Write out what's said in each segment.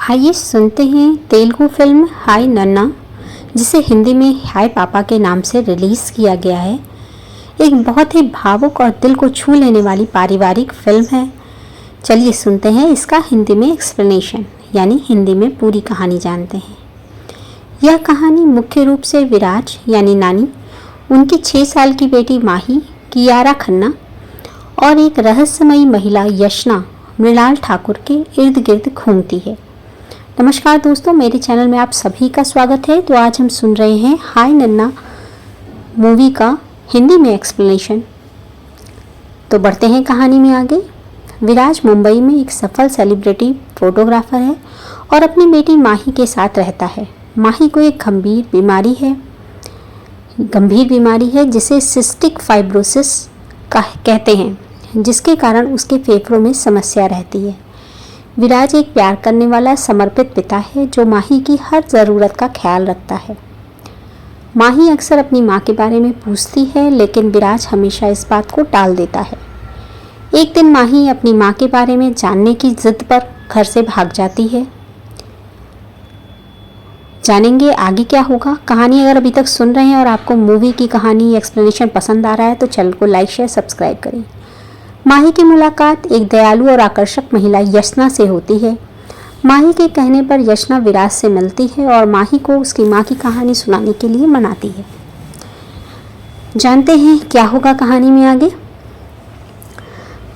आइए सुनते हैं तेलुगु फिल्म हाय नन्ना, जिसे हिंदी में हाय पापा के नाम से रिलीज़ किया गया है। एक बहुत ही भावुक और दिल को छू लेने वाली पारिवारिक फिल्म है। चलिए सुनते हैं इसका हिंदी में एक्सप्लेनेशन, यानी हिंदी में पूरी कहानी जानते हैं। यह कहानी मुख्य रूप से विराज यानी नानी, उनकी 6 साल की बेटी माही कियारा खन्ना और एक रहस्यमयी महिला यशना मृणाल ठाकुर के इर्द गिर्द घूमती है। नमस्कार दोस्तों, मेरे चैनल में आप सभी का स्वागत है। तो आज हम सुन रहे हैं हाय नन्ना मूवी का हिंदी में एक्सप्लेनेशन। तो बढ़ते हैं कहानी में आगे। विराज मुंबई में एक सफल सेलिब्रिटी फोटोग्राफर है और अपनी बेटी माही के साथ रहता है। माही को एक गंभीर बीमारी है जिसे सिस्टिक फाइब्रोसिस कहते हैं, जिसके कारण उसके फेफड़ों में समस्या रहती है। विराज एक प्यार करने वाला समर्पित पिता है जो माही की हर ज़रूरत का ख्याल रखता है। माही अक्सर अपनी माँ के बारे में पूछती है, लेकिन विराज हमेशा इस बात को टाल देता है। एक दिन माही अपनी माँ के बारे में जानने की जिद पर घर से भाग जाती है। जानेंगे आगे क्या होगा। कहानी अगर अभी तक सुन रहे हैं और आपको मूवी की कहानी एक्सप्लेनेशन पसंद आ रहा है तो चैनल को लाइक शेयर सब्सक्राइब करें। माही की मुलाकात एक दयालु और आकर्षक महिला यशना से होती है। माही के कहने पर यशना विराज से मिलती है और माही को उसकी माँ की कहानी सुनाने के लिए मनाती है। जानते हैं क्या होगा कहानी में आगे।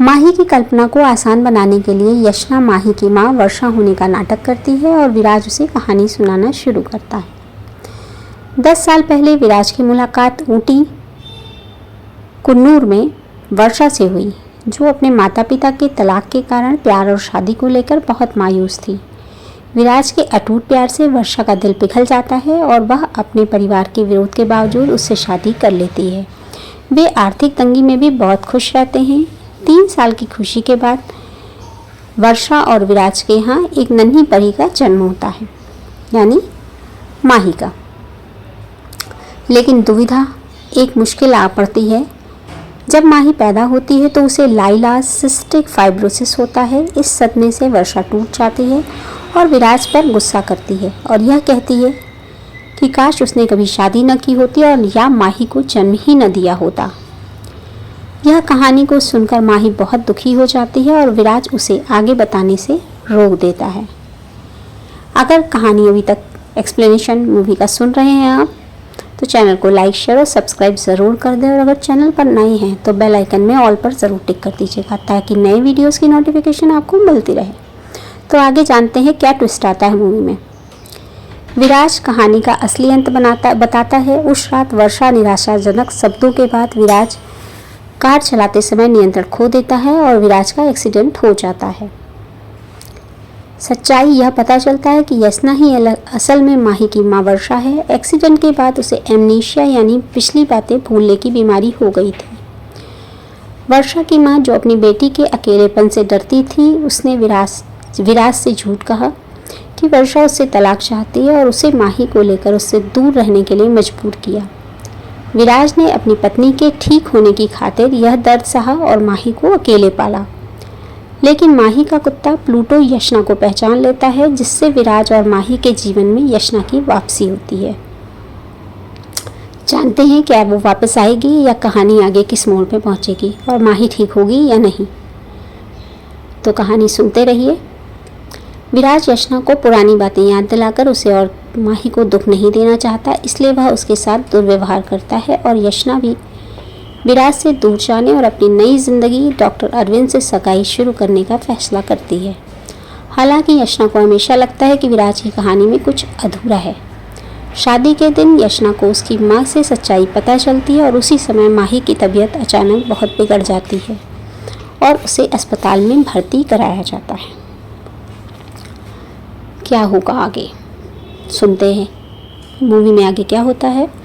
माही की कल्पना को आसान बनाने के लिए यशना माही की माँ वर्षा होने का नाटक करती है और विराज उसे कहानी सुनाना शुरू करता है। 10 साल पहले विराज की मुलाकात ऊटी कुन्नूर में वर्षा से हुई, जो अपने माता पिता के तलाक के कारण प्यार और शादी को लेकर बहुत मायूस थी। विराज के अटूट प्यार से वर्षा का दिल पिघल जाता है और वह अपने परिवार के विरोध के बावजूद उससे शादी कर लेती है। वे आर्थिक तंगी में भी बहुत खुश रहते हैं। 3 साल की खुशी के बाद वर्षा और विराज के यहाँ एक नन्ही परी का जन्म होता है, यानी माही का। लेकिन दुविधा, एक मुश्किल आ पड़ती है। जब माही पैदा होती है तो उसे लाइलाज सिस्टिक फाइब्रोसिस होता है। इस सदमे से वर्षा टूट जाती है और विराज पर गुस्सा करती है और यह कहती है कि काश उसने कभी शादी न की होती और या माही को जन्म ही न दिया होता। यह कहानी को सुनकर माही बहुत दुखी हो जाती है और विराज उसे आगे बताने से रोक देता है। अगर कहानी अभी तक एक्सप्लेनेशन मूवी का सुन रहे हैं आप, तो चैनल को लाइक शेयर और सब्सक्राइब ज़रूर कर दें और अगर चैनल पर नए हैं तो बेल आइकन में ऑल पर ज़रूर टिक कर दीजिएगा ताकि नए वीडियोस की नोटिफिकेशन आपको मिलती रहे। तो आगे जानते हैं क्या ट्विस्ट आता है मूवी में। विराज कहानी का असली अंत बताता है। उस रात वर्षा निराशाजनक शब्दों के बाद विराज कार चलाते समय नियंत्रण खो देता है और विराज का एक्सीडेंट हो जाता है। सच्चाई यह पता चलता है कि यशना ही असल में माही की माँ वर्षा है। एक्सीडेंट के बाद उसे एमनीशिया यानी पिछली बातें भूलने की बीमारी हो गई थी। वर्षा की माँ, जो अपनी बेटी के अकेलेपन से डरती थी, उसने विराज से झूठ कहा कि वर्षा उससे तलाक चाहती है और उसे माही को लेकर उससे दूर रहने के लिए मजबूर किया। विराज ने अपनी पत्नी के ठीक होने की खातिर यह दर्द सहा और माही को अकेले पाला। लेकिन माही का कुत्ता प्लूटो यशना को पहचान लेता है, जिससे विराज और माही के जीवन में यशना की वापसी होती है। जानते हैं क्या वो वापस आएगी या कहानी आगे किस मोड़ पे पहुंचेगी और माही ठीक होगी या नहीं। तो कहानी सुनते रहिए। विराज यशना को पुरानी बातें याद दिलाकर उसे और माही को दुख नहीं देना चाहता, इसलिए वह उसके साथ दुर्व्यवहार करता है और यशना भी विराज से दूर जाने और अपनी नई जिंदगी डॉक्टर अरविंद से सगाई शुरू करने का फैसला करती है। हालांकि यशना को हमेशा लगता है कि विराज की कहानी में कुछ अधूरा है। शादी के दिन यशना को उसकी माँ से सच्चाई पता चलती है और उसी समय माही की तबीयत अचानक बहुत बिगड़ जाती है और उसे अस्पताल में भर्ती कराया जाता है। क्या होगा आगे, सुनते हैं मूवी में आगे क्या होता है।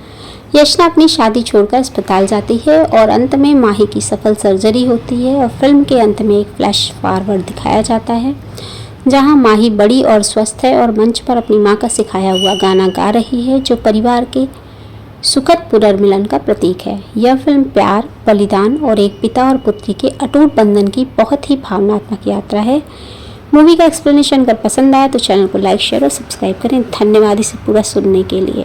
यशना अपनी शादी छोड़कर अस्पताल जाती है और अंत में माही की सफल सर्जरी होती है और फिल्म के अंत में एक फ्लैश फॉरवर्ड दिखाया जाता है जहां माही बड़ी और स्वस्थ है और मंच पर अपनी मां का सिखाया हुआ गाना गा रही है, जो परिवार के सुखद पुनर्मिलन का प्रतीक है। यह फिल्म प्यार, बलिदान और एक पिता और पुत्री के अटूट बंधन की बहुत ही भावनात्मक यात्रा है। मूवी का एक्सप्लेनेशन अगर पसंद आया तो चैनल को लाइक शेयर और सब्सक्राइब करें। धन्यवाद इसे पूरा सुनने के लिए।